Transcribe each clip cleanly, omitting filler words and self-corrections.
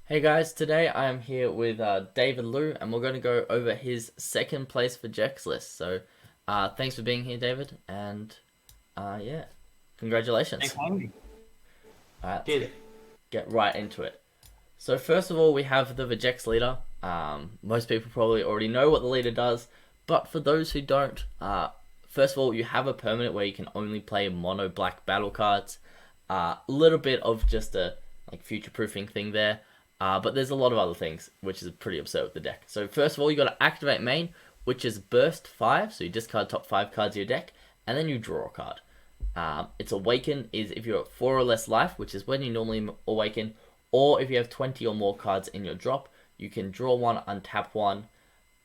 Hey guys, today I am here with David Liu, and we're going to go over his second place for Vegeks list. So, thanks for being here, David, and yeah, congratulations. Thanks for having me. All right, let's Cheers. get right into it. So, first of all, we have the Vegeks leader. Most people probably already know what the leader does, but for those who don't, first of all, you have a permanent where you can only play mono black battle cards. A little bit of just a future proofing thing there. But there's a lot of other things, which is pretty absurd with the deck. So first of all, you got to activate main, which is burst 5. So you discard top 5 cards of your deck, and then you draw a card. Its awaken is if you're at 4 or less life, which is when you normally awaken, or if you have 20 or more cards in your drop, you can draw one, untap one,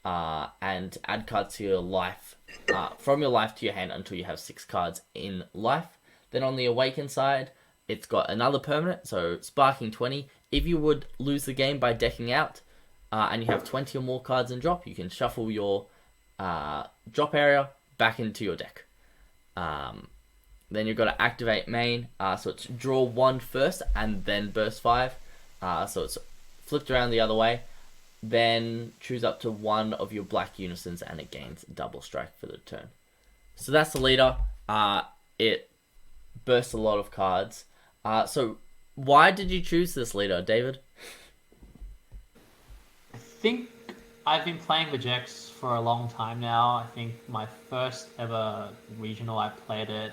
and add cards to your life, from your life to your hand until you have 6 cards in life. Then on the awaken side, it's got another permanent, so sparking 20. If you would lose the game by decking out, and you have 20 or more cards in drop, you can shuffle your drop area back into your deck. Then you've got to activate main, so it's draw 1 first and then burst 5. So it's flipped around the other way. Then choose up to one of your black unisons and it gains double strike for the turn. So that's the leader. It bursts a lot of cards. So why did you choose this leader, David? I think I've been playing Vegeks for a long time now. I think my first ever regional, I played it,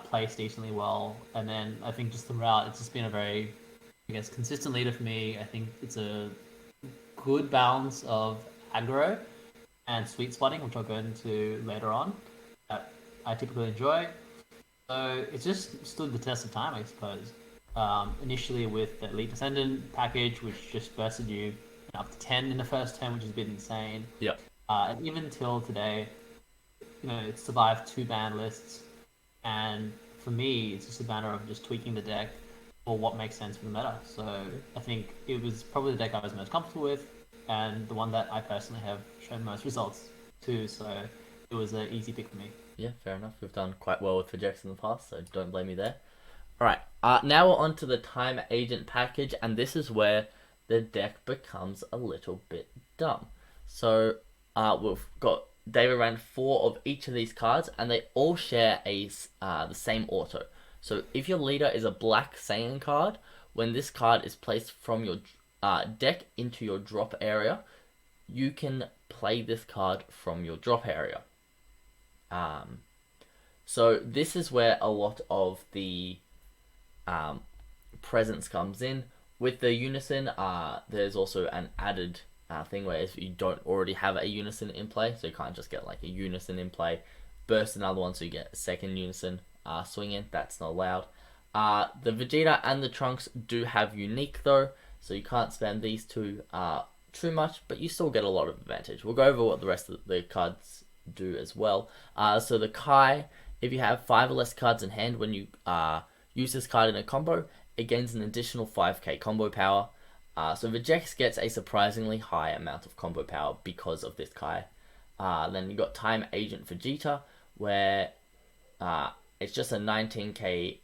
placed decently well, and then I think just throughout, it's just been a very, I guess, consistent leader for me. I think it's a good balance of aggro and sweet spotting, which I'll go into later on, that I typically enjoy. So it's just stood the test of time, I suppose. Initially with the Elite Descendant package, which just bursted you up to 10 in the first turn, which has been insane. Yep. And even till today, it's survived 2 ban lists. And for me, it's just a matter of just tweaking the deck for what makes sense for the meta. So I think it was probably the deck I was most comfortable with, and the one that I personally have shown most results to. So it was an easy pick for me. Yeah, fair enough. We've done quite well with Vegeks in the past, so don't blame me there. Alright, now we're on to the Time Agent package, and this is where the deck becomes a little bit dumb. So, we've got David ran 4 of each of these cards, and they all share the same auto. So, if your leader is a black Saiyan card, when this card is placed from your deck into your drop area, you can play this card from your drop area. So this is where a lot of the presence comes in. With the unison, there's also an added thing where if you don't already have a unison in play, so you can't just get like a unison in play, burst another one so you get a second unison swing in, that's not allowed. The Vegeta and the Trunks do have unique though, so you can't spam these two too much, but you still get a lot of advantage. We'll go over what the rest of the cards do as well. So the Kai, if you have 5 or less cards in hand when you use this card in a combo, it gains an additional 5k combo power. So Vegeks gets a surprisingly high amount of combo power because of this Kai. Then you got Time Agent Vegeta, where it's just a 19k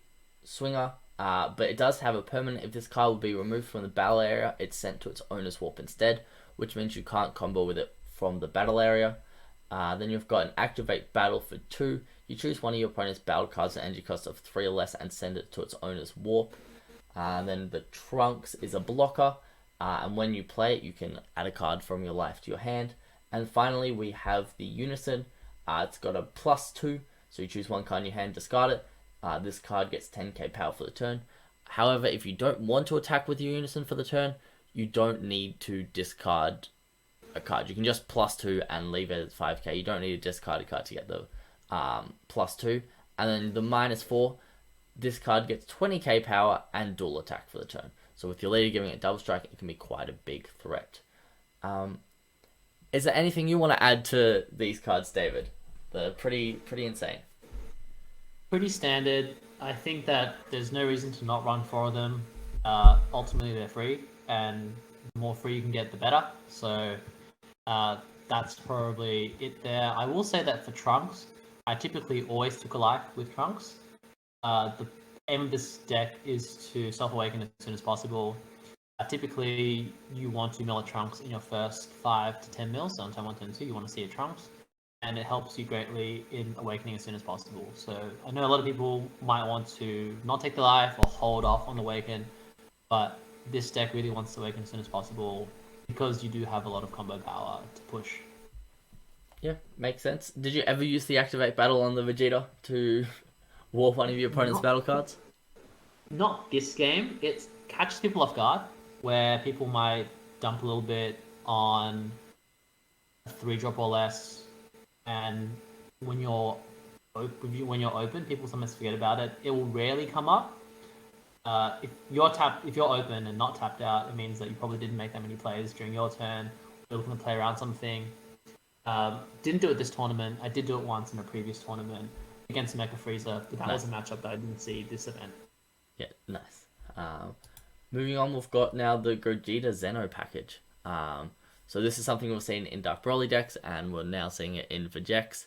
swinger, but it does have a permanent. If this card will be removed from the battle area, it's sent to its owner's warp instead, which means you can't combo with it from the battle area. Then you've got an Activate Battle for 2. You choose one of your opponent's battle cards at energy cost of 3 or less and send it to its owner's warp. Then the Trunks is a blocker, and when you play it, you can add a card from your life to your hand. And finally, we have the Unison. It's got a +2, so you choose one card in your hand, discard it. This card gets 10k power for the turn. However, if you don't want to attack with your Unison for the turn, you don't need to discard a card. You can just +2 and leave it at 5k. You don't need to discard a card to get the +2. And then the -4, this card gets 20k power and dual attack for the turn. So with your leader giving it double strike, it can be quite a big threat. Is there anything you want to add to these cards, David? They're pretty insane. Pretty standard. I think that there's no reason to not run 4 of them. Ultimately, they're free, and the more free you can get, the better. So that's probably it there. I will say that for Trunks, I typically always took a life with Trunks. The aim of this deck is to self-awaken as soon as possible. Typically, you want to mill a Trunks in your first 5 to 10 mills. So on turn 1, turn 2, you want to see a Trunks. And it helps you greatly in awakening as soon as possible. So I know a lot of people might want to not take the life or hold off on awaken, but this deck really wants to awaken as soon as possible because you do have a lot of combo power to push. Yeah, makes sense. Did you ever use the activate battle on the Vegeta to warp one of your opponent's battle cards? Not this game. It catches people off guard, where people might dump a little bit on a 3-drop or less, and when you're open, people sometimes forget about it. It will rarely come up. If you're open and not tapped out, it means that you probably didn't make that many plays during your turn. You're looking to play around something. Didn't do it this tournament. I did do it once in a previous tournament against Mecha Frieza, but that was a matchup that I didn't see this event. Yeah, nice. Moving on, we've got now the Gogeta Zeno package. So this is something we've seen in Dark Broly decks, and we're now seeing it in Vegeks.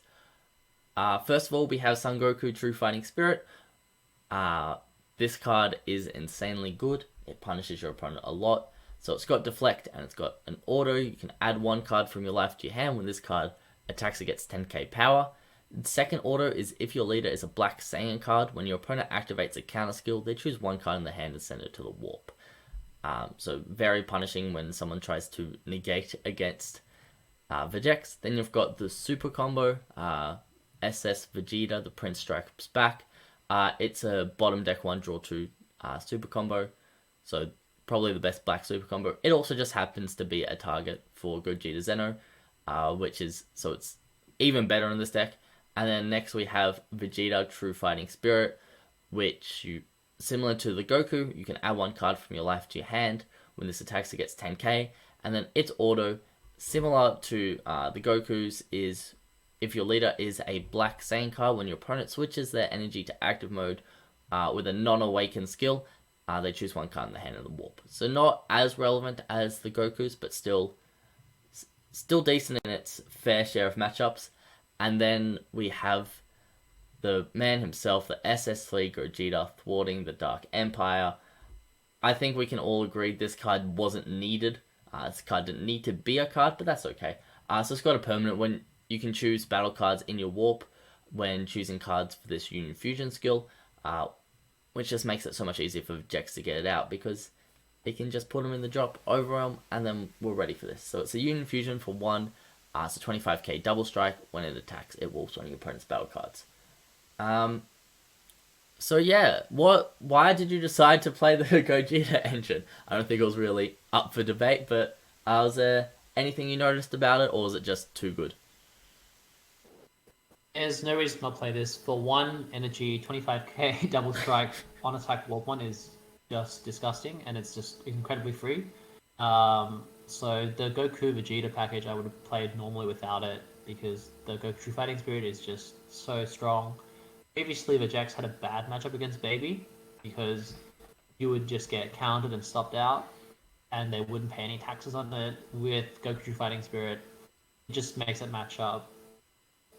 First of all, we have Son Goku True Fighting Spirit. This card is insanely good. It punishes your opponent a lot. So it's got Deflect and it's got an auto. You can add 1 card from your life to your hand when this card attacks, it gets 10k power. The second auto is if your leader is a Black Saiyan card, when your opponent activates a counter skill, they choose 1 card in the hand and send it to the warp. So very punishing when someone tries to negate against Vegeks. Then you've got the super combo, SS Vegeta, the Prince Strikes Back. It's a bottom deck 1, draw 2 super combo. So probably the best black super combo. It also just happens to be a target for Gogeta Zeno, which is, so it's even better in this deck. And then next we have Vegeta True Fighting Spirit, which you, similar to the Goku, you can add 1 card from your life to your hand. When this attacks, it gets 10k. And then its auto, similar to the Goku's, is if your leader is a Black Saiyan card, when your opponent switches their energy to active mode with a non-awakened skill, they choose 1 card in the hand of the warp. So not as relevant as the Goku's, but still decent in its fair share of matchups. And then we have the man himself, the SS3 Gogeta, thwarting the Dark Empire. I think we can all agree this card wasn't needed. This card didn't need to be a card, but that's okay. So it's got a permanent when you can choose battle cards in your warp when choosing cards for this Union Fusion skill, which just makes it so much easier for Vegeks to get it out because it can just put them in the drop, overwhelm, and then we're ready for this. So it's a Union Fusion for 1, so 25k double strike. When it attacks, it warps one of your opponent's battle cards. So yeah, why did you decide to play the Gogeta engine? I don't think it was really up for debate, but was there anything you noticed about it, or was it just too good? There's no reason not play this. For 1 energy, 25k double strike on attack warp 1 is just disgusting, and it's just incredibly free. So the Goku Vegeta package I would have played normally without it, because the Goku True Fighting Spirit is just so strong. Previously, Vegeks had a bad matchup against Baby, because you would just get countered and stopped out, and they wouldn't pay any taxes on it. With Goku True Fighting Spirit, it just makes that matchup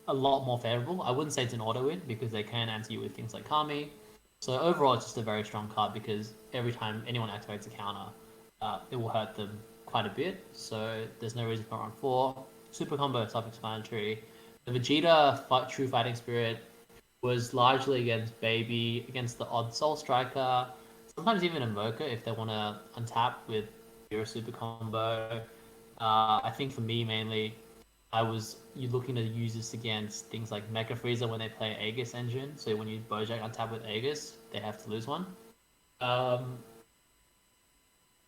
a lot more favorable. I wouldn't say it's an auto win, because they can answer you with things like Kami. So overall, it's just a very strong card, because every time anyone activates a counter, it will hurt them quite a bit. So there's no reason for run 4. Super combo, self-explanatory. The Vegeta True Fighting Spirit was largely against Baby, against the odd Soul Striker, sometimes even Invoker if they want to untap with your super combo. I think for me mainly, you're looking to use this against things like Mecha Frieza when they play Aegis engine. So when you Bojack untap with Aegis, they have to lose 1.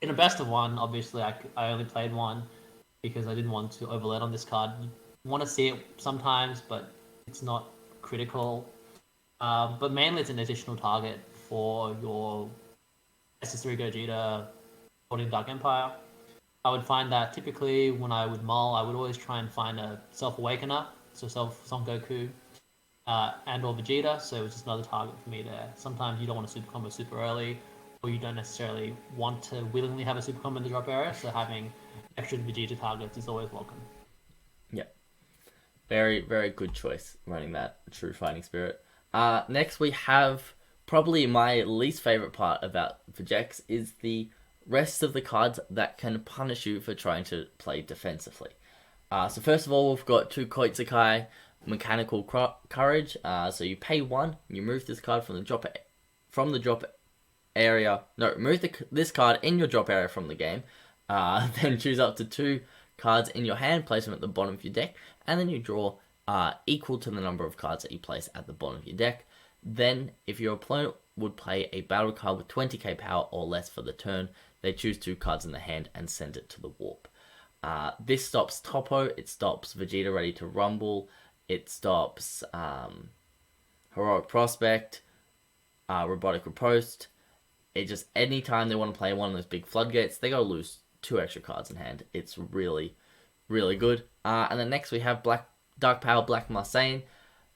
In a best of 1, obviously I only played 1 because I didn't want to overload on this card. You want to see it sometimes, but it's not critical. But mainly it's an additional target for your SS3 Gogeta holding Dark Empire. I would find that typically when I would mull, I would always try and find a Self-Awakener, so Son Goku, and or Vegeta, so it's just another target for me there. Sometimes you don't want to super combo super early, or you don't necessarily want to willingly have a super combo in the drop area, so having extra Vegeta targets is always welcome. Yeah. Very, very good choice running that True Fighting Spirit. Next we have probably my least favorite part about Vegeks is the rest of the cards that can punish you for trying to play defensively. So first of all, we've got two Koitsukai, Mechanical Courage. So you pay one, you move this card from the drop area. No, move this card in your drop area from the game. Then choose up to two cards in your hand, place them at the bottom of your deck, and then you draw equal to the number of cards that you place at the bottom of your deck. Then, if your opponent would play a battle card with 20k power or less for the turn, they choose two cards in the hand and send it to the warp. This stops Topo, it stops Vegeta Ready to Rumble, it stops Heroic Prospect, Robotic Riposte. It just, anytime they want to play one of those big floodgates, they gotta lose two extra cards in hand. It's really, really good. And then next we have Dark Power Black Marseille.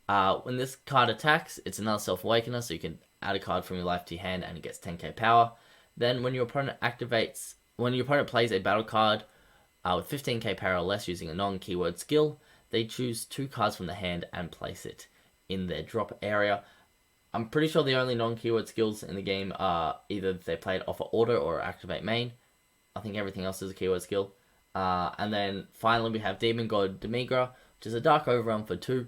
When this card attacks, it's another Self-Awakener, so you can add a card from your life to your hand and it gets 10k power. Then when your opponent plays a battle card with 15k power or less using a non-keyword skill, they choose two cards from the hand and place it in their drop area. I'm pretty sure the only non-keyword skills in the game are either they played Offer Order or Activate Main. I think everything else is a keyword skill. And then finally we have Demon God Demigra, which is a Dark Overwhelm for 2.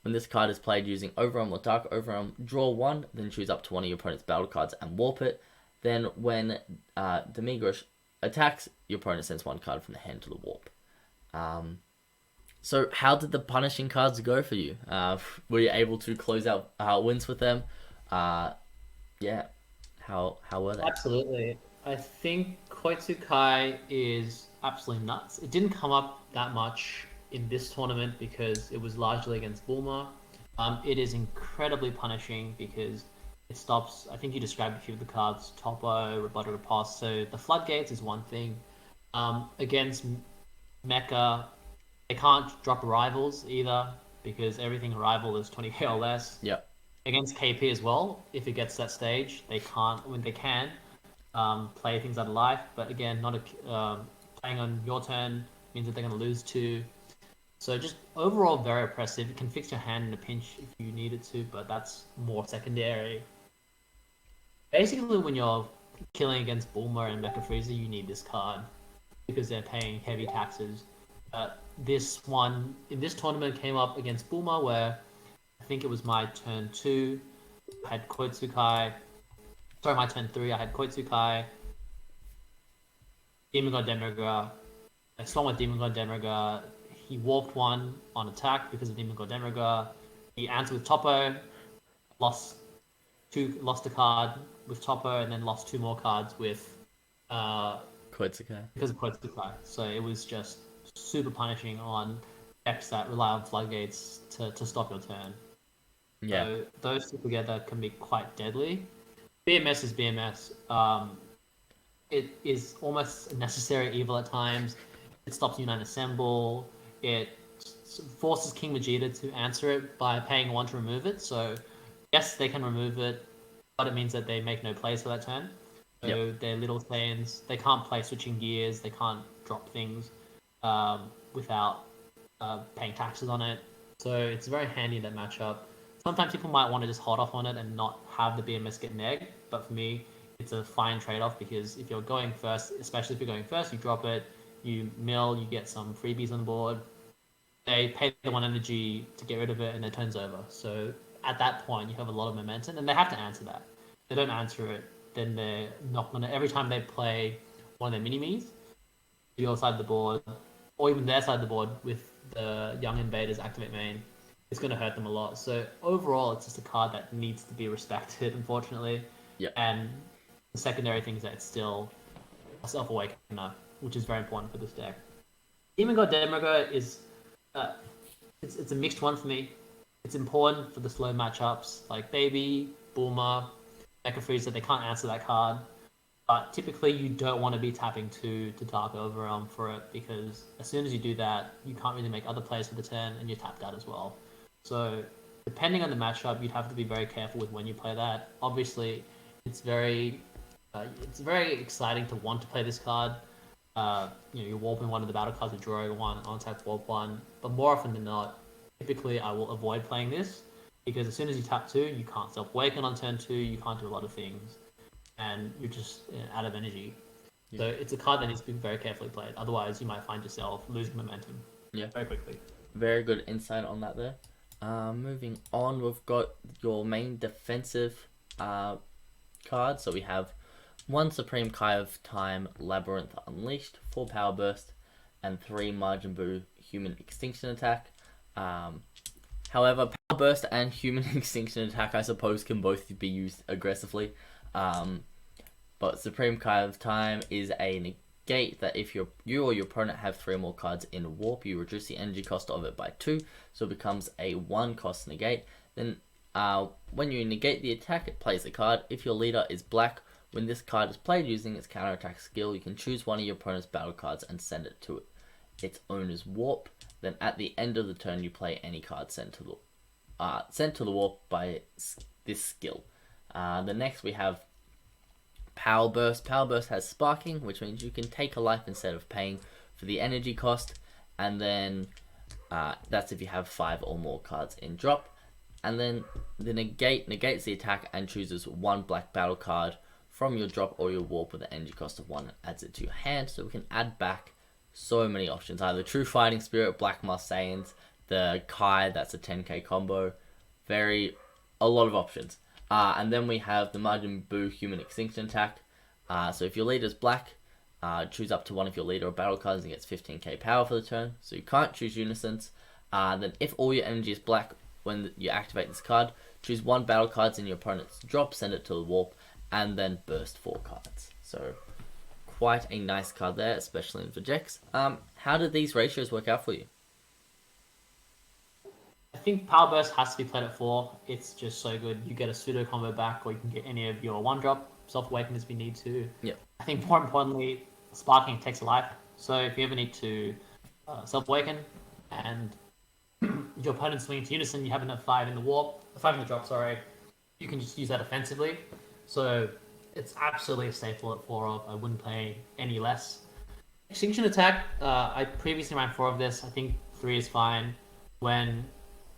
When this card is played using Overwhelm or Dark Overwhelm, draw 1, then choose up to one of your opponent's battle cards and warp it. Then when Demigra attacks, your opponent sends one card from the hand to the warp. So how did the punishing cards go for you? Were you able to close out wins with them? Yeah, how were they? Absolutely. I think Koitsukai is absolutely nuts. It didn't come up that much in this tournament because it was largely against Bulma. It is incredibly punishing because it stops, I think you described a few of the cards, Topo, Robotic Riposte. So the floodgates is one thing. Against Mecha, they can't drop rivals either because everything rival is 20k or less. Yep. Against KP as well, if it gets to that stage, they can't, when they can, play things out of life. But again, not playing on your turn means that they're going to lose two. So just overall very oppressive. It can fix your hand in a pinch if you need it to, but that's more secondary. Basically, when you're killing against Bulma and Mecha Frieza, you need this card because they're paying heavy taxes. This one, in this tournament, came up against Bulma where I think it was my turn 2. I had Koitsukai. Sorry, my turn 3. I had Koitsukai, Demon God Demigra. I swung with Demon God Demigra. He warped one on attack because of Demon God Demigra. He answered with Topo, lost a card with Topo, and then lost 2 more cards with Koitsukai. because of Koitsukai. So it was just super punishing on decks that rely on floodgates to stop your turn. Yeah. So those two together can be quite deadly. BMS is BMS. It is almost a necessary evil at times. It stops Unite Assemble. It forces King Vegeta to answer it by paying 1 to remove it. So yes, they can remove it, but it means that they make no plays for that turn. So they're little Saiyans. They can't play switching gears. They can't drop things without paying taxes on it. So it's very handy in that matchup. Sometimes people might want to just hold off on it and not have the BMS get negged, but for me, it's a fine trade-off because if you're going first, especially if you're going first, you drop it, you mill, you get some freebies on the board. They pay the 1 energy to get rid of it, and their turn's over. So at that point, you have a lot of momentum, and they have to answer that. If they don't answer it, then they're not gonna. Every time they play one of their mini-me's, your side of the board, or even their side of the board with the Young Invaders Activate Main, it's going to hurt them a lot. So overall, it's just a card that needs to be respected, unfortunately. Yeah. And the secondary thing is that it's still a Self-Awakener, which is very important for this deck. Demon God Demigra is it's a mixed one for me. It's important for the slow matchups like Baby, Bulma, Mecha Frieza. They can't answer that card. But typically, you don't want to be tapping to Dark Overwhelm for it because as soon as you do that, you can't really make other plays for the turn and you're tapped out as well. So depending on the matchup, you'd have to be very careful with when you play that. Obviously, it's very exciting to want to play this card. You're warping one of the battle cards, you're drawing one, on tap warp one. But more often than not, typically I will avoid playing this because as soon as you tap 2, you can't Self-Awaken on turn 2, you can't do a lot of things. And you're just out of energy. So it's a card that needs to be very carefully played. Otherwise, you might find yourself losing momentum Yeah. very quickly. Very good insight on that there. Moving on, we've got your main defensive cards. So we have one Supreme Kai of Time Labyrinth Unleashed, 4 Power Burst, and 3 Majin Buu Human Extinction Attack. However, Power Burst and Human Extinction Attack, I suppose, can both be used aggressively. But Supreme Kai of Time is a negate that if you or your opponent have 3 or more cards in Warp, you reduce the energy cost of it by 2, so it becomes a 1 cost negate. Then when you negate the attack, it plays the card. If your leader is black, when this card is played using its counterattack skill, you can choose one of your opponent's battle cards and send it to its owner's Warp. Then at the end of the turn, you play any card sent to the Warp by this skill. The next we have Power Burst. Power Burst has Sparking, which means you can take a life instead of paying for the energy cost, and then that's if you have 5 or more cards in drop. And then the negate negates the attack and chooses 1 black battle card from your drop or your Warp with an energy cost of 1 and adds it to your hand. So we can add back so many options, either True Fighting Spirit, Black Mask Saiyans, the Kai, that's a 10k combo. A lot of options. And then we have the Majin Buu Human Extinction Attack. So if your leader is black, choose up to 1 of your leader or battle cards and gets 15k power for the turn. So you can't choose Unisons. Then if all your energy is black when you activate this card, choose 1 battle cards in your opponent's drop, send it to the Warp, and then burst 4 cards. So quite a nice card there, especially in Vegeks. How did these ratios work out for you? I think Power Burst has to be played at 4. It's just so good. You get a pseudo combo back, or you can get any of your 1-drop self-awaken if you need to. Yeah. I think more importantly, Sparking takes a life. So if you ever need to self-awaken and your opponent's swinging to Unison, you have enough 5 in the Warp, 5 in the drop, sorry, you can just use that offensively. So it's absolutely a staple at 4 of. I wouldn't play any less. Extinction Attack, I previously ran 4 of this. I think 3 is fine. When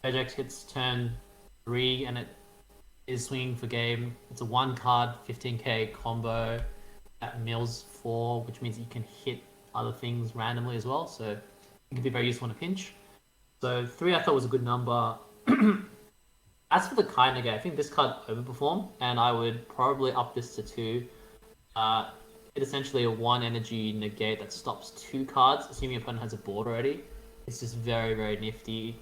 Vegeks hits turn 3 and it is swinging for game, it's a 1 card 15k combo that mills 4, which means you can hit other things randomly as well, so it can be very useful in a pinch. So 3 I thought was a good number. As for the Kai negate, I think this card overperformed, and I would probably up this to 2. It's essentially a 1 energy negate that stops 2 cards, assuming your opponent has a board already. It's just very, very nifty.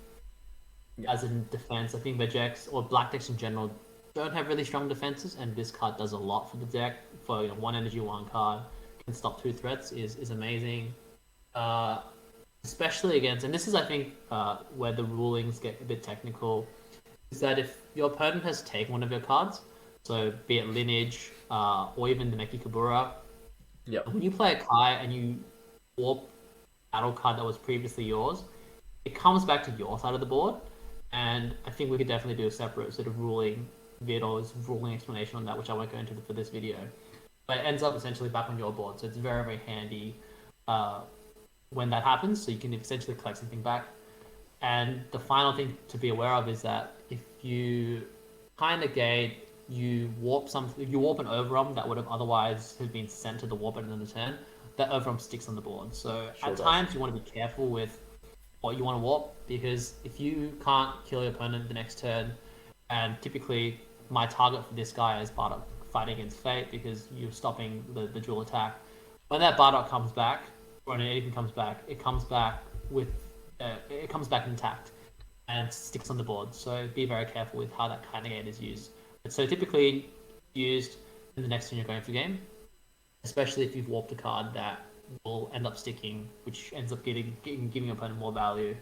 As in defense, I think Vegeks or black decks in general don't have really strong defenses, and this card does a lot for the deck. For 1 energy, 1 card can stop 2 threats is amazing. Especially against, and this is I think where the rulings get a bit technical, is that if your opponent has taken one of your cards, so be it Lineage or even the Meki Kabura, when you play a Kai and you warp battle card that was previously yours, it comes back to your side of the board. And I think we could definitely do a separate sort of ruling vid or ruling explanation on that, which I won't go into for this video. But it ends up essentially back on your board, so it's very, very handy when that happens, so you can essentially collect something back. And the final thing to be aware of is that if you kind of negate, you warp an overwhelm that would have otherwise have been sent to the warp at the end of the turn, that overwhelm sticks on the board. So at times you want to be careful with what you want to warp, because if you can't kill your opponent the next turn, and typically my target for this guy is Bardock fighting against Fate because you're stopping the dual attack. When that Bardock comes back, or when anything comes back, it comes back intact and sticks on the board. So be very careful with how that kind of gate is used. But so typically used in the next turn you're going for game, especially if you've warped a card that will end up sticking, which ends up giving your opponent more value.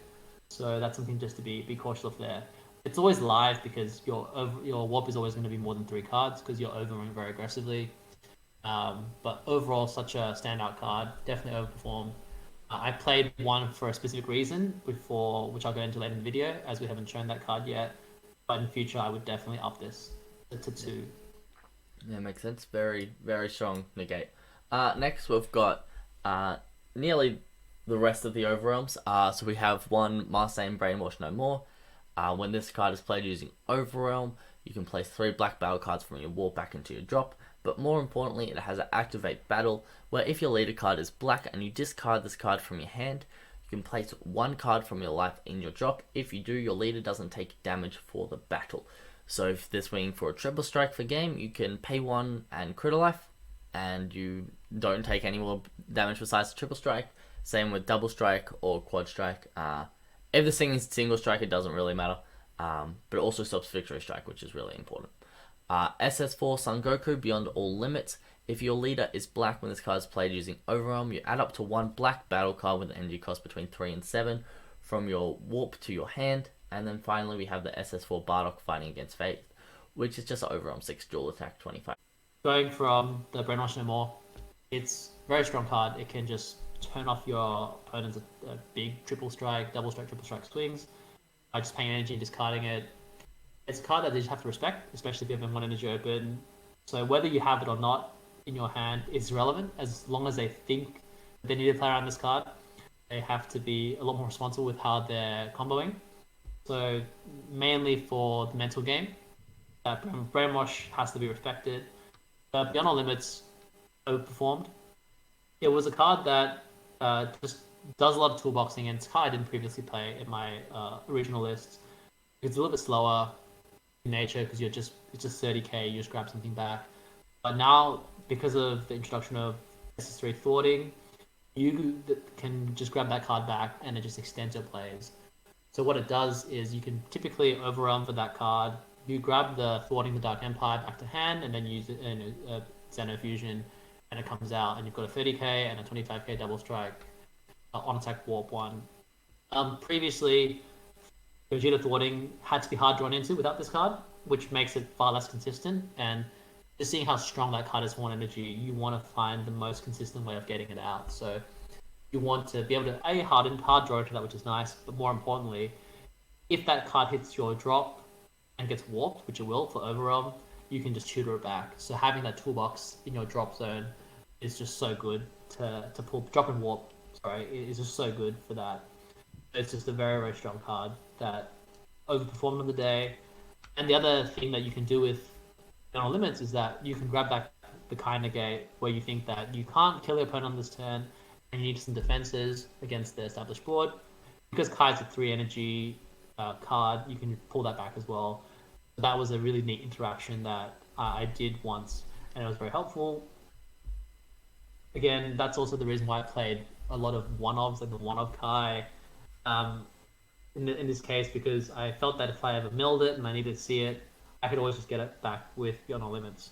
So that's something just to be cautious of there. It's always live because your warp is always going to be more than 3 cards because you're overrunning very aggressively. But overall, such a standout card, definitely overperformed. I played one for a specific reason before, which I'll go into later in the video, as we haven't shown that card yet. But in future, I would definitely up this to 2. Yeah, makes sense. Very, very strong negate. Next, we've got nearly the rest of the overwhelms. So we have 1 Marseille Brainwash No More. When this card is played using Overwhelm, you can place 3 black battle cards from your warp back into your drop. but more importantly, it has an Activate Battle, where if your leader card is black and you discard this card from your hand, you can place one card from your life in your drop. If you do, your leader doesn't take damage for the battle. So if they're swinging for a triple strike for game, you can pay one and crit a life, and you don't take any more damage besides the triple strike. Same with double strike or quad strike. If the thing is single strike, it doesn't really matter. But it also stops victory strike, which is really important. SS4 Son Goku Beyond All Limits. If your leader is black when this card is played using Overwhelm, you add up to one black battle card with an energy cost between 3 and 7 from your warp to your hand. And then finally we have the SS4 Bardock Fighting Against Fate, which is just Overwhelm 6 dual attack 25. Going from the Brainwash No More, it's a very strong card. It can just turn off your opponent's big triple strike, triple strike swings by just paying energy and discarding it. It's a card that they just have to respect, especially if you have one energy open. So whether you have it or not in your hand is relevant, as long as they think they need to play around this card. They have to be a lot more responsible with how they're comboing. So mainly for the mental game, Brainwash has to be respected. Beyond All Limits overperformed. It was a card that just does a lot of toolboxing, and it's a card I didn't previously play in my original list. It's a little bit slower in nature because it's just 30k, you just grab something back. But now, because of the introduction of SS3 thwarting, you can just grab that card back and it just extends your plays. So what it does is you can typically overwhelm for that card. You grab the Thwarting the Dark Empire back to hand and then use it in a Zeno Fusion, and it comes out and you've got a 30k and a 25k double strike on attack warp 1. Previously, Gogeta Thwarting had to be hard drawn into without this card, which makes it far less consistent. And just seeing how strong that card is for energy, you want to find the most consistent way of getting it out. So you want to be able to hard draw into that, which is nice, but more importantly, if that card hits your drop and gets warped, which it will for Overwhelm, you can just tutor it back. So having that toolbox in your drop zone is just so good to pull drop and warp. Sorry, it is just so good for that. It's just a very, very strong card that overperformed on the day. And the other thing that you can do with Beyond Limits is that you can grab back the Kai Negate where you think that you can't kill your opponent on this turn and you need some defenses against the established board. Because Kai's a 3 energy card, you can pull that back as well. So that was a really neat interaction that I did once, and it was very helpful. Again, that's also the reason why I played a lot of one-ofs, like the one-of Kai in this case, because I felt that if I ever milled it and I needed to see it, I could always just get it back with Beyond All Limits.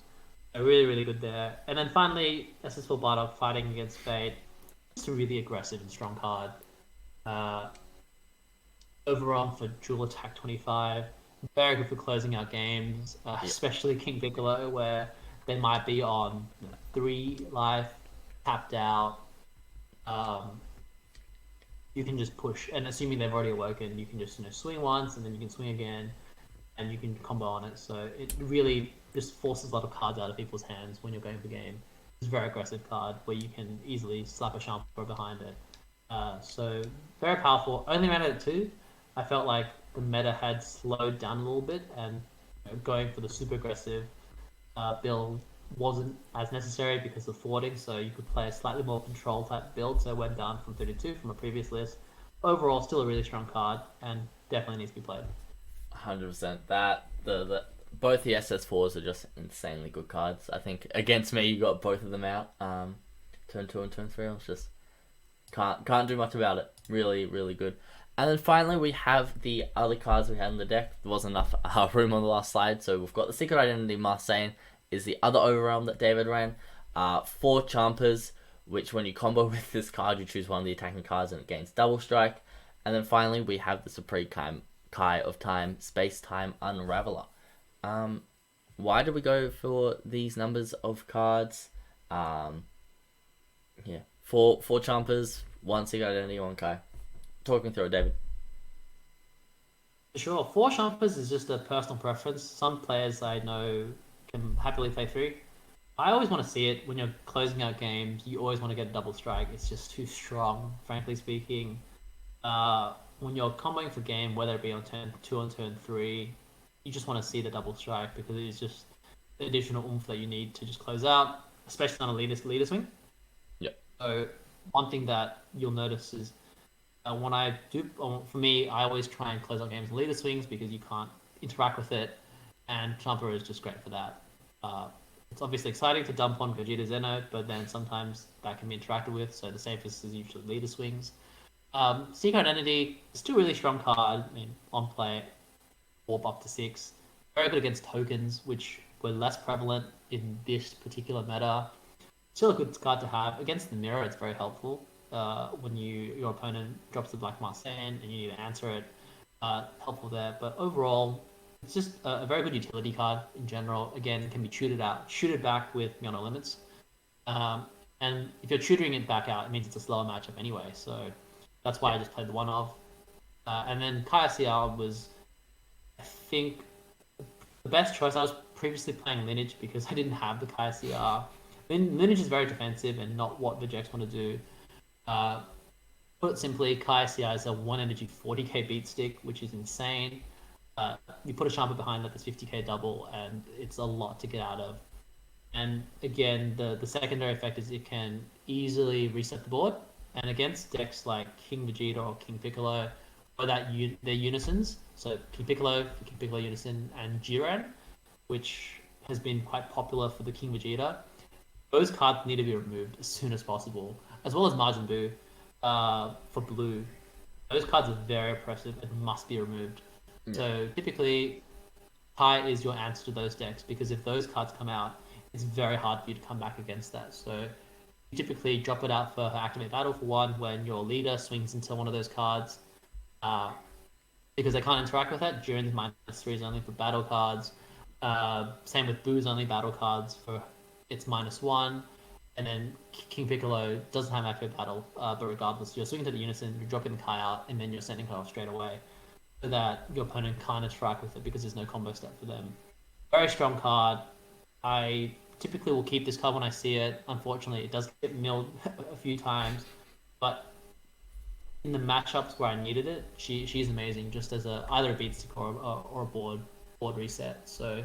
So really, really good there. And then finally, SS4 Bardock Fighting Against Fate. It's a really aggressive and strong card. Overall for dual attack 25. Very good for closing out games, especially King Piccolo, where they might be on 3 life, tapped out. You can just push, and assuming they've already awoken, you can just swing once, and then you can swing again, and you can combo on it. So it really just forces a lot of cards out of people's hands when you're going for game. It's a very aggressive card where you can easily slap a Shampoo behind it. So very powerful. Only ran it at 2. I felt like the meta had slowed down a little bit, and going for the super aggressive build wasn't as necessary because of thwarting, so you could play a slightly more control type build, so it went down from 32 from a previous list. Overall, still a really strong card, and definitely needs to be played. 100%. Both the SS4s are just insanely good cards. I think against me, you got both of them out. Turn 2 and turn 3, I was just can't do much about it. Really, really good. And then finally, we have the other cards we had in the deck. There wasn't enough room on the last slide, so we've got the Secret Identity Marseille is the other Overwhelm that David ran. 4 Chompers, which when you combo with this card, you choose one of the attacking cards and it gains double strike. And then finally, we have the Supreme Kai of Time, Space Time Unraveler. Why did we go for these numbers of cards? 4 Chompers, 1 Secret Identity, 1 Kai. Talk me through it, David. Sure, 4 Chompers is just a personal preference. Some players I know can happily play 3. I always want to see it when you're closing out games. You always want to get a double strike. It's just too strong, frankly speaking. When you're comboing for game, whether it be on turn 2 or turn 3, you just want to see the double strike because it's just additional oomph that you need to just close out, especially on a leader swing. Yep. So one thing that you'll notice is when I do, for me, I always try and close out games in leader swings because you can't interact with it, and Jumper is just great for that. It's obviously exciting to dump on Gogeta Zeno, but then sometimes that can be interacted with, so the safest is usually leader swings. Secret Identity is still a really strong card. I mean, on play, warp up to 6. Very good against tokens, which were less prevalent in this particular meta. Still a good card to have. Against the mirror, it's very helpful. When your opponent drops the Black Mask Sand and you need to answer it, helpful there. But overall, it's just a very good utility card in general. Again, it can be shooted back with Myono Limits. And if you're tutoring it back out, it means it's a slower matchup anyway. So that's why I just played the one of. And then Kaya CR was, I think, the best choice. I was previously playing Lineage because I didn't have the Kaya CR. Lineage is very defensive and not what Vegeks want to do. Put it simply, Kaya CR is a 1 energy 40k beat stick, which is insane. You put a Champa behind that, that's 50k double, and it's a lot to get out of. And again, the secondary effect is it can easily reset the board. And against decks like King Vegeta or King Piccolo, or they're unisons. So King Piccolo Unison, and Jiren, which has been quite popular for the King Vegeta. Those cards need to be removed as soon as possible, as well as Majin Buu for blue. Those cards are very oppressive and must be removed. Yeah. So typically, Kai is your answer to those decks, because if those cards come out, it's very hard for you to come back against that. So you typically drop it out for her Activate Battle for 1 when your leader swings into one of those cards. Because they can't interact with that. Jiren's -3 is only for battle cards. Same with Buu's only battle cards for its -1. And then King Piccolo doesn't have Activate Battle, but regardless, you're swinging to the Unison, you're dropping the Kai out, and then you're sending her off straight away, so that your opponent can't interact with it because there's no combo step for them. Very strong card. I typically will keep this card when I see it. Unfortunately, it does get milled a few times, but in the matchups where I needed it, she's amazing, just as either a beat stick or a board reset. So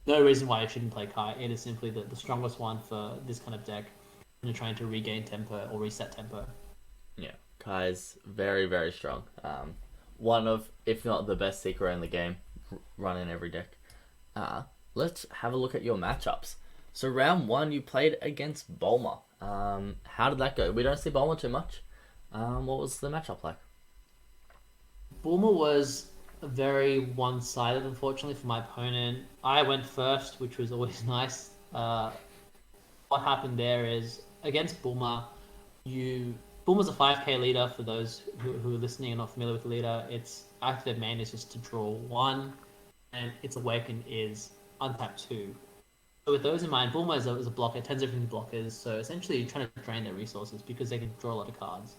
no reason why I shouldn't play Kai. It is simply the strongest one for this kind of deck when you're trying to regain tempo or reset tempo. Yeah, Kai's very, very strong. One of, if not the best seeker in the game, run in every deck. Let's have a look at your matchups. So round 1, you played against Bulma. How did that go? We don't see Bulma too much. What was the matchup like? Bulma was very one-sided, unfortunately, for my opponent. I went first, which was always nice. What happened there is, against Bulma, Bulma's a 5k leader. For those who are listening and not familiar with the leader, its active main is just to draw 1, and its awaken is untap 2. So with those in mind, Bulma is a blocker, 10 different blockers, so essentially you're trying to drain their resources because they can draw a lot of cards.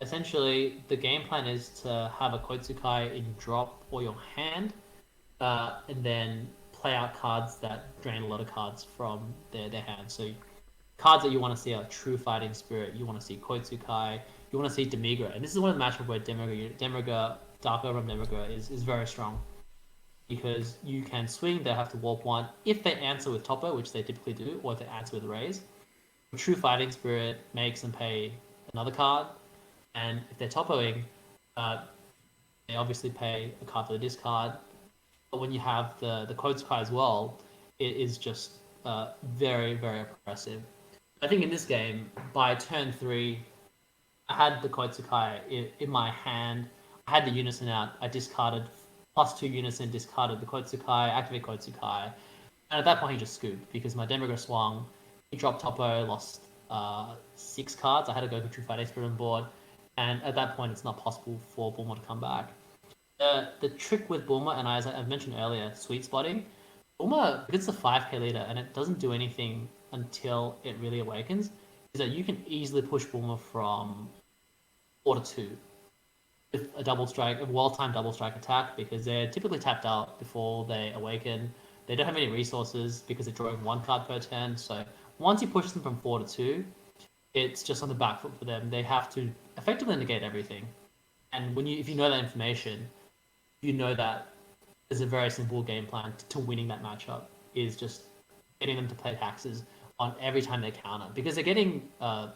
Essentially, the game plan is to have a Koitsukai in drop or your hand, and then play out cards that drain a lot of cards from their hand. So cards that you want to see are True Fighting Spirit, you want to see Koitsukai, you want to see Demigra. And this is one of the matchups where Demigra, Dark Overrun Demigra is very strong. Because you can swing, they have to warp 1. If they answer with Toppo, which they typically do, or if they answer with Raise, True Fighting Spirit makes them pay another card. And if they're Toppoing, they obviously pay a card for the discard. But when you have the Koitsukai as well, it is just very, very oppressive. I think in this game, by turn 3, I had the Koitsukai in my hand. I had the Unison out. I discarded +2 Unison, discarded the Koitsukai, activate Koitsukai. And at that point, he just scooped because my Demigra swung. He dropped Toppo, lost 6 cards. I had to go for True Fighting Spirit on board. And at that point, it's not possible for Bulma to come back. The trick with Bulma, and as I've mentioned earlier, sweet spotting. Bulma, because it's a 5k leader and it doesn't do anything until it really awakens, is that you can easily push Bulma from 4 to 2 with a well-timed double strike attack, because they're typically tapped out before they awaken. They don't have any resources because they're drawing 1 card per turn. So once you push them from 4 to 2, it's just on the back foot for them. They have to effectively negate everything. And if you know that information, you know that there's a very simple game plan to winning that matchup is just getting them to play taxes on every time they counter, because they're getting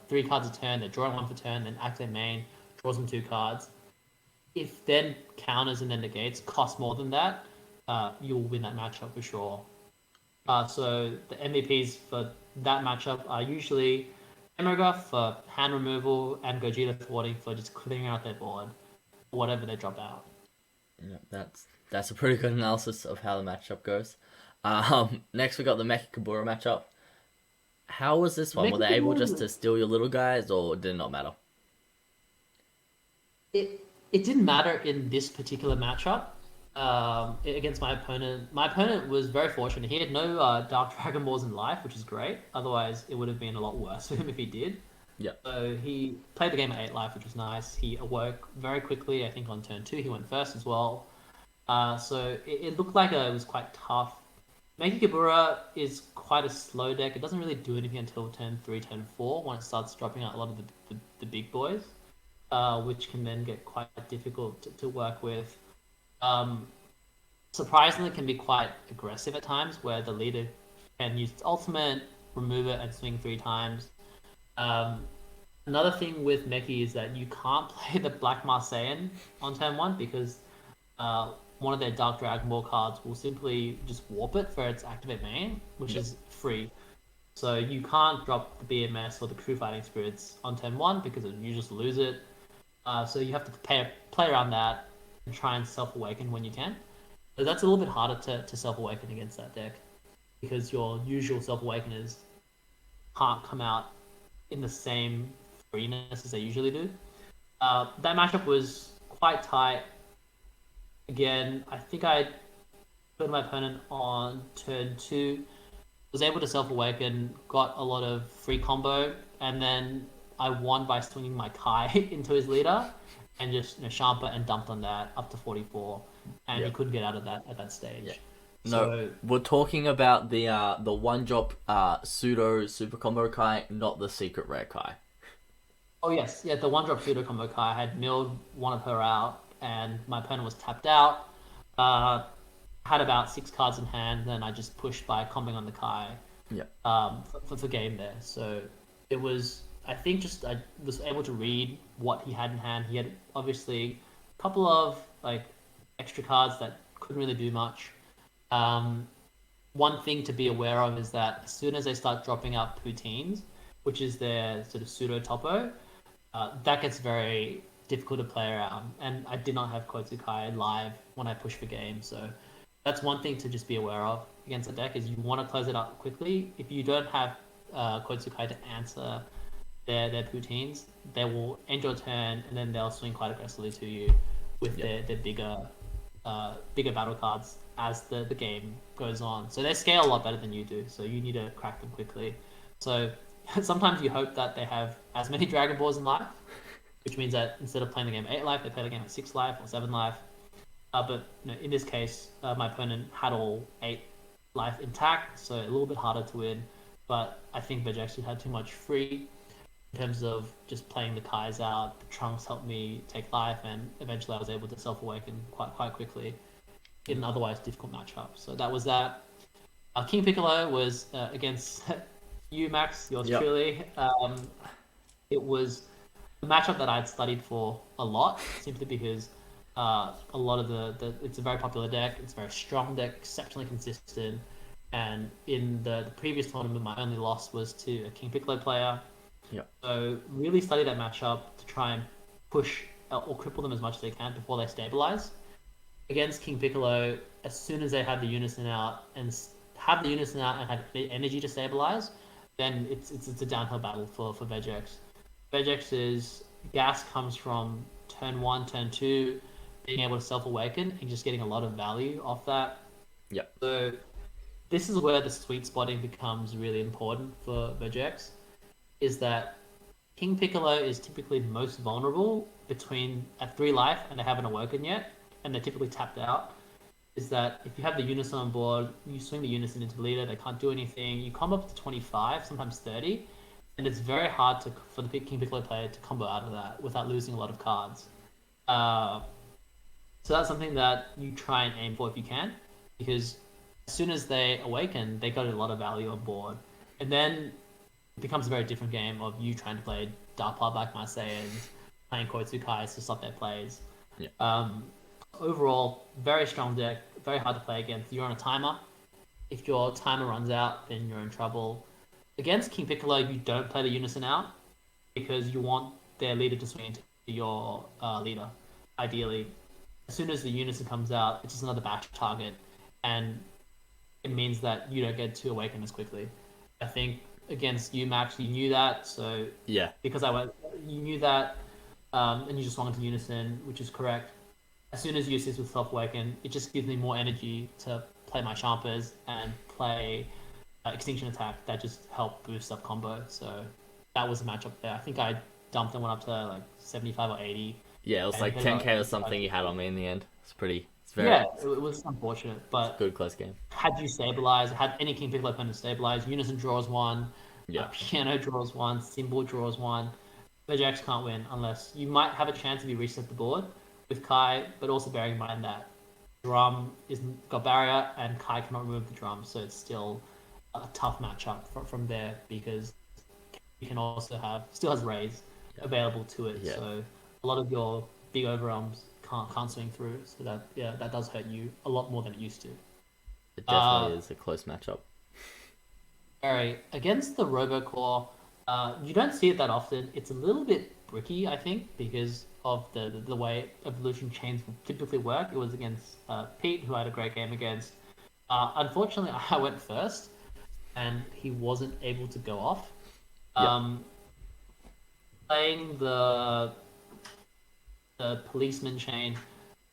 3 cards a turn, they're drawing 1 for turn, then activate main, draws them 2 cards. If then counters and then negates cost more than that, you'll win that matchup for sure. So the MVPs for that matchup are usually Emmerga for hand removal and Gogeta thwarting for just clearing out their board, whatever they drop out. Yeah, that's a pretty good analysis of how the matchup goes. Next we got the Mecha Kabura matchup. How was this one? Were they able just to steal your little guys, or did it not matter? It didn't matter in this particular matchup against my opponent. My opponent was very fortunate. He had no Dark Dragon Balls in life, which is great. Otherwise, it would have been a lot worse for him if he did. Yeah. So he played the game at 8 life, which was nice. He awoke very quickly. I think on turn 2 he went first as well. So it looked like it was quite tough. Mecha Kabura is quite a slow deck. It doesn't really do anything until turn 3, turn 4, when it starts dropping out a lot of the big boys, which can then get quite difficult to work with. Surprisingly, it can be quite aggressive at times, where the leader can use its ultimate, remove it, and swing 3 times. Another thing with Meki is that you can't play the Black Marseillan on turn 1 because one of their Dark Dragon Ball cards will simply just warp it for its activate main, which is free. So you can't drop the BMS or the Crew Fighting Spirits on turn 1 because you just lose it. So you have to play around that and try and self-awaken when you can. So that's a little bit harder to self-awaken against that deck because your usual self-awakeners can't come out in the same freeness as they usually do. That matchup was quite tight. Again, I think I put my opponent on turn 2, was able to self-awaken, got a lot of free combo, and then I won by swinging my Kai into his leader and just Shampa and dumped on that up to 44, and he couldn't get out of that at that stage. Yeah. So, we're talking about the 1-drop pseudo super combo Kai, not the secret rare Kai. oh yes, yeah, the 1-drop pseudo combo Kai had milled one of her out, and my opponent was tapped out. Had about 6 cards in hand, then I just pushed by comboing on the Kai. Yeah. For game there. So it was, I think, just I was able to read what he had in hand. He had obviously a couple of like extra cards that couldn't really do much. One thing to be aware of is that as soon as they start dropping out poutines, which is their sort of pseudo topo, that gets very difficult to play around. And I did not have Kotsukai live when I pushed for game, so that's one thing to just be aware of against the deck is you want to close it up quickly. If you don't have Kotsukai to answer their poutines, they will end your turn and then they'll swing quite aggressively to you with their bigger battle cards as the game goes on. So they scale a lot better than you do, so you need to crack them quickly. So sometimes you hope that they have as many Dragon Balls in life, which means that instead of playing the game at 8 life, they play the game at 6 life or 7 life. But in this case, my opponent had all 8 life intact, so a little bit harder to win. But I think Vegeks had too much free in terms of just playing the Kais out. The Trunks helped me take life, and eventually I was able to self-awaken quite quickly in an otherwise difficult matchup. So that was that. King Piccolo was against you, Max, yours truly. It was a matchup that I had studied for a lot, simply because a lot of it's a very popular deck. It's a very strong deck, exceptionally consistent. And in the previous tournament, my only loss was to a King Piccolo player. Yeah. So really study that matchup to try and push or cripple them as much as they can before they stabilize. Against King Piccolo, as soon as they had the Unison out and had the energy to stabilize, then it's a downhill battle for Vegeks. Vegeks' gas comes from turn 1, turn 2, being able to self-awaken and just getting a lot of value off that. Yeah. So this is where the sweet spotting becomes really important for Vegeks, is that King Piccolo is typically most vulnerable at 3 life and they haven't awoken yet, and they're typically tapped out. Is that if you have the Unison on board, you swing the Unison into the leader, they can't do anything, you combo up to 25, sometimes 30, and it's very hard for the King Piccolo player to combo out of that without losing a lot of cards. So that's something that you try and aim for if you can, because as soon as they awaken, they got a lot of value on board. And then it becomes a very different game of you trying to play Dark Power Black Saiyans, playing Koitsukais to stop their plays. Yeah. Overall, very strong deck, very hard to play against. You're on a timer. If your timer runs out, then you're in trouble. Against King Piccolo, you don't play the Unison out because you want their leader to swing into your leader, ideally. As soon as the Unison comes out, it's just another bash target, and it means that you don't get to awaken as quickly. I think against you, Max, you knew that, so Yeah. because you knew that, and you just swung into Unison, which is correct. As soon as you assist with Self Awaken, it just gives me more energy to play my Champers and play Extinction Attack that just help boost up combo. So that was a matchup there. I think I dumped and went up to like 75 or 80. Yeah, it was like 10k or something you had on me in the end. It's very Yeah, it was unfortunate, but good close game. had you stabilized, had any King Piccolo opponent stabilized, Unison draws one, Yeah. Piano draws one, Symbol draws one. Vegeks can't win unless you might have a chance if you reset the board with Kai, but also bearing in mind that Drum isn't got barrier and Kai cannot remove the drum, so it's still a tough matchup from there because you can also still has Raise available to it, so a lot of your big overarms can't swing through, so that does hurt you a lot more than it used to. It definitely is a close matchup. Alright, against the Robocore, you don't see it that often. It's a little bit bricky, I think, because of the way evolution chains typically work. It was against Pete, who I had a great game against. Unfortunately, I went first, and he wasn't able to go off. Playing the policeman chain,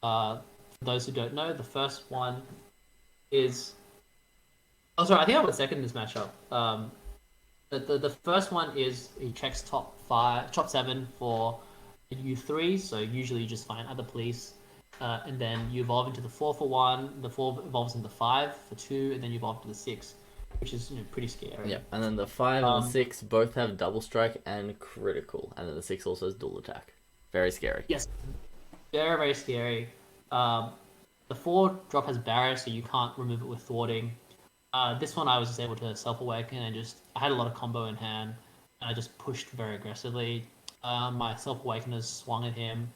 for those who don't know, the first one is... Oh, sorry, I think I went second in this matchup. The first one is he checks top 7 for a U3, so usually you just find other police, and then you evolve into the 4 for 1, the 4 evolves into 5 for 2, and then you evolve to the 6, which is pretty scary. Yeah, and then the 5 and the 6 both have double strike and critical, and then the 6 also has dual attack. Very scary. Yes, very, very scary. The 4 drop has barrier, so you can't remove it with thwarting. This one I was just able to self-awaken and I had a lot of combo in hand, and I just pushed very aggressively. My self-awakeners swung at him.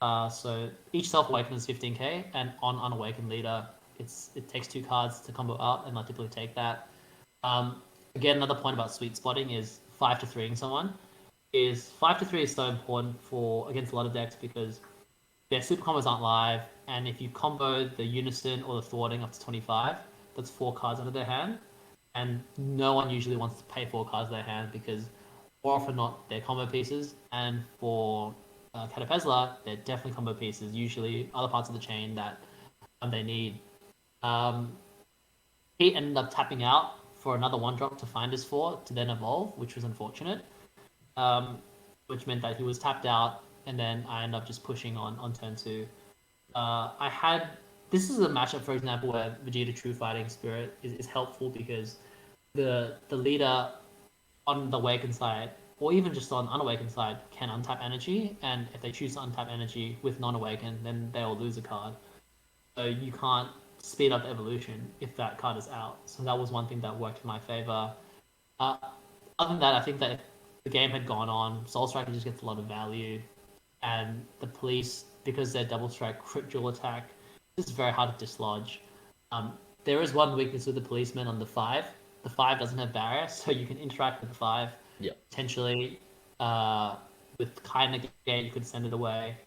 So each self-awakener is 15k, and on unawakened leader, it takes 2 cards to combo out, and I typically take that. Again, another point about sweet spotting is 5 to 3ing someone. 5 to 3 is so important against a lot of decks because their super combos aren't live, and if you combo the Unison or the thwarting up to 25, that's 4 cards out of their hand, and no one usually wants to pay 4 cards of their hand because more often not they're combo pieces, and for Catapesla, they're definitely combo pieces, usually other parts of the chain that they need. He ended up tapping out for another 1-drop to find his 4 to then evolve, which was unfortunate, which meant that he was tapped out, and then I ended up just pushing on turn 2. This is a matchup, for example, where Vegeta True Fighting Spirit is helpful because the leader on the awakened side, or even just on unawakened side, can untap energy, and if they choose to untap energy with non-awakened, then they'll lose a card. So you can't speed up the evolution if that card is out. So that was one thing that worked in my favor. Other than that, I think that if the game had gone on, Soul Striker just gets a lot of value, and the police, because they're double strike, crit dual attack, it's very hard to dislodge. There is one weakness with the policeman on the 5. The 5 doesn't have barrier, so you can interact with the 5. Yep. Potentially, with kind of game, you could send it away.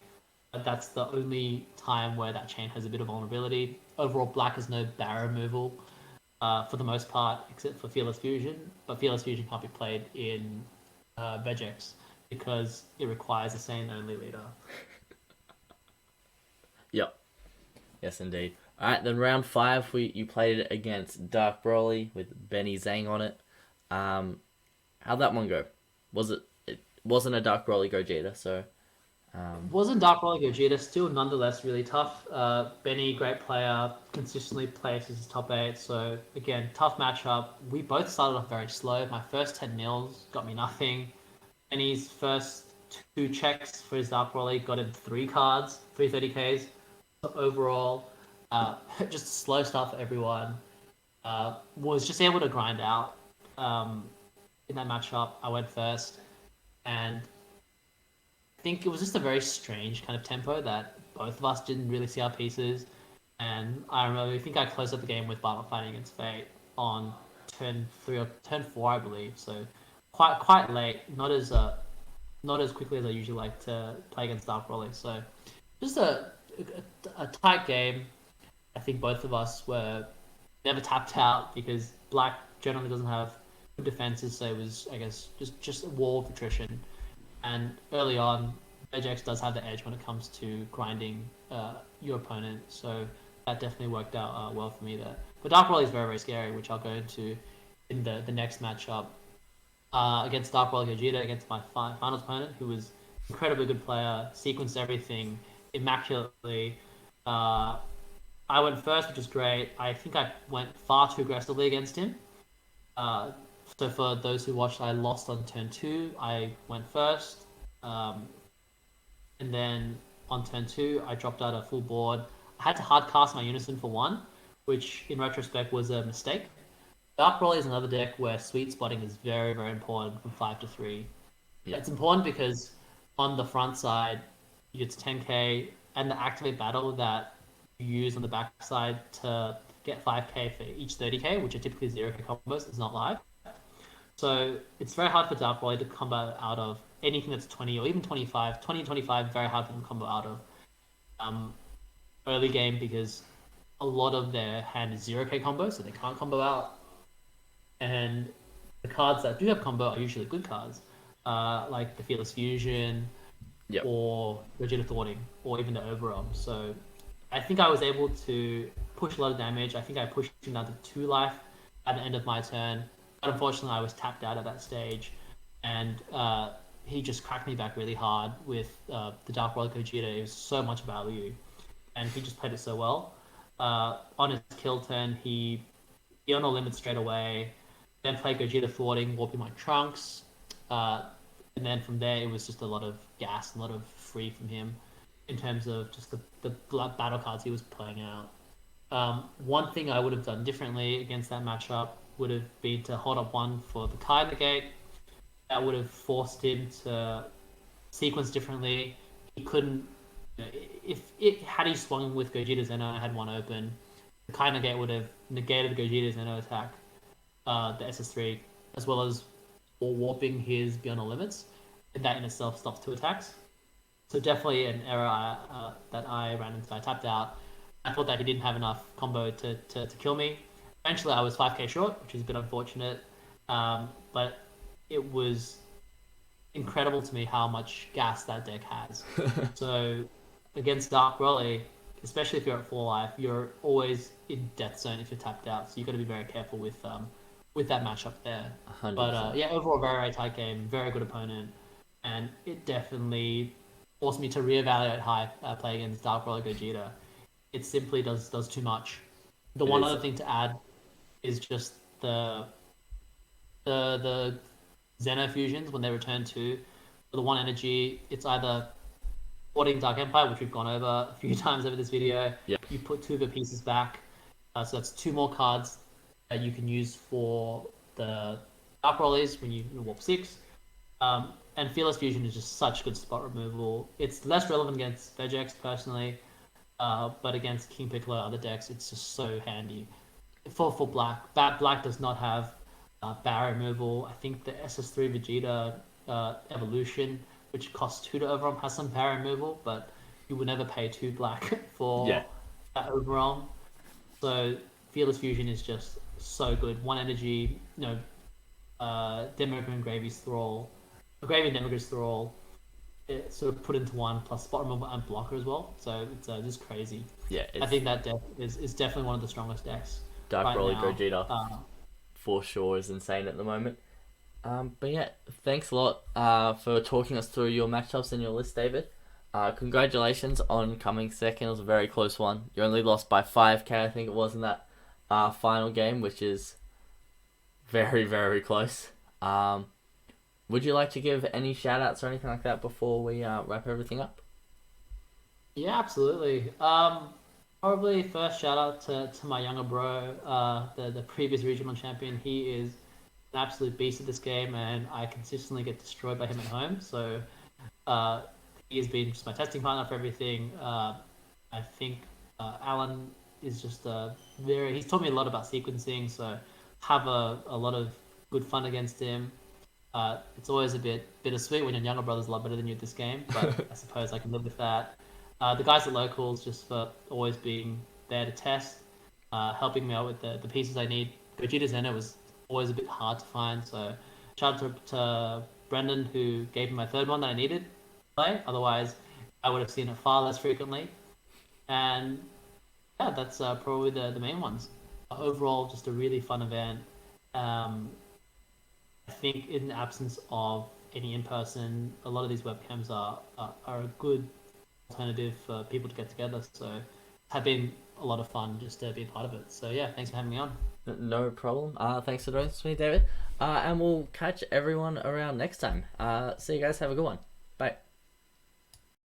But that's the only time where that chain has a bit of vulnerability. Overall, Black has no barrier removal for the most part, except for Fearless Fusion. But Fearless Fusion can't be played in Vegeks because it requires a Saiyan-only leader. Yep. Yes, indeed. Alright, then round 5, you played it against Dark Broly with Benny Zhang on it. How'd that one go? It wasn't a Dark Broly Gogeta, so... Wasn't Dark Broly Gogeta, still nonetheless really tough. Benny, great player, consistently places his top 8, so again, tough matchup. We both started off very slow. My first 10 nils got me nothing. Benny's first 2 checks for his Dark Broly got him 3 cards, 3 30ks. So overall, just a slow start for everyone. was just able to grind out. Um, in that matchup, I went first, and I think it was just a very strange kind of tempo that both of us didn't really see our pieces. And I remember, I think I closed up the game with Battle Fighting against Fate on turn 3 or turn 4, I believe. So quite late, not as quickly as I usually like to play against Dark Broly. So just a tight game. I think both of us were never tapped out because Black generally doesn't have good defenses, so it was, I guess, just a wall of attrition. And early on, Vegeks does have the edge when it comes to grinding your opponent, so that definitely worked out well for me there. But Dark Broly is very, very scary, which I'll go into in the next matchup against Dark Broly Gogeta, against my finals opponent, who was incredibly good player, sequenced everything immaculately. Uh, I went first, which was great. I think I went far too aggressively against him. Uh, so for those who watched, I lost on turn 2. I went first. Um, and then on turn 2, I dropped out a full board. I had to hard cast my Unison for 1, which in retrospect was a mistake. Dark Broly is another deck where sweet spotting is very, very important from 5 to 3. Yeah. It's important because on the front side, it's 10k, and the activate battle that you use on the back side to get 5k for each 30k, which are typically 0k combos, is not live. So it's very hard for Dark Broly to combo out of anything that's 20 or even 25. 20 and 25, very hard for them to combo out of um, early game because a lot of their hand is 0k combos, so they can't combo out. And the cards that do have combo are usually good cards, like the Fearless Fusion, Yep. or Gogeta Thwarting, or even the Overwhelm. So I think I was able to push a lot of damage. I think I pushed him down to 2 life at the end of my turn. But unfortunately, I was tapped out at that stage. And he just cracked me back really hard with the Dark World Gogeta. It was so much value. And he just played it so well. On his kill turn, he on no limit straight away. Then played Gogeta Thwarting, warping my Trunks. And then from there, it was just a lot of gas, a lot of free from him in terms of just the battle cards he was playing out. One thing I would have done differently against that matchup would have been to hold up 1 for the Kai negate. That would have forced him to sequence differently. He couldn't. If it had he swung with Gogeta Zeno and had 1 open, the Kai negate would have negated the Gogeta Zeno attack, the SS3, as well as or warping his Beyond the Limits, and that in itself stops 2 attacks. So definitely an error that I ran into. I tapped out. I thought that he didn't have enough combo to kill me. Eventually, I was 5k short, which is a bit unfortunate. But it was incredible to me how much gas that deck has. So against Dark Broly, especially if you're at 4 life, you're always in death zone if you're tapped out. So you've got to be very careful with that matchup there. 100%. But yeah, overall, very, very tight game, very good opponent, and it definitely forced me to reevaluate how I play against Dark Broly Gogeta. It simply does too much. The one other thing to add is just the Zeno fusions when they return to the 1 energy. It's either Sporting Dark Empire, which we've gone over a few times over this video. Yep. You put 2 of the pieces back, so that's 2 more cards that you can use for the Dark Rollies when you warp 6. And Fearless Fusion is just such good spot removal. It's less relevant against Vegeks personally, but against King Piccolo other decks, it's just so handy. For Black, Black does not have barrier removal. I think the SS3 Vegeta evolution, which costs 2 to overwhelm, has some barrier removal, but you would never pay 2 Black for that overwhelm. So Fearless Fusion is just so good. 1 energy, Demogorgon Gravy's Thrall, Gravy and Demogorgon's Thrall, it sort of put into 1 plus spot removal and blocker as well. So it's just crazy. Yeah, I think that deck is definitely one of the strongest decks. Dark right Broly now. Gogeta for sure is insane at the moment. But yeah, thanks a lot for talking us through your matchups and your list, David. Congratulations on coming second. It was a very close one. You only lost by 5k, I think it was, in that final game, which is very, very close. Would you like to give any shout outs or anything like that before we wrap everything up? Yeah, absolutely. Probably first shout out to my younger bro, the previous regional champion. He is an absolute beast at this game, and I consistently get destroyed by him at home. So uh, he has been just my testing partner for everything. I think Alan is just very. He's taught me a lot about sequencing, so have a lot of good fun against him. It's always a bit bittersweet when your younger brother's a lot better than you at this game, but I suppose I can live with that. The guys at locals just for always being there to test, helping me out with the pieces I need. Gogeta Zeno was always a bit hard to find, so shout out to Brendan who gave me my third one that I needed to play. Otherwise, I would have seen it far less frequently. And yeah, that's probably the main ones. Overall, just a really fun event. Um, I think in the absence of any in person, a lot of these webcams are a good alternative for people to get together. So it's have been a lot of fun just to be a part of it. So yeah, thanks for having me on. No problem. Thanks for doing this with me, David. And we'll catch everyone around next time. See you guys. Have a good one.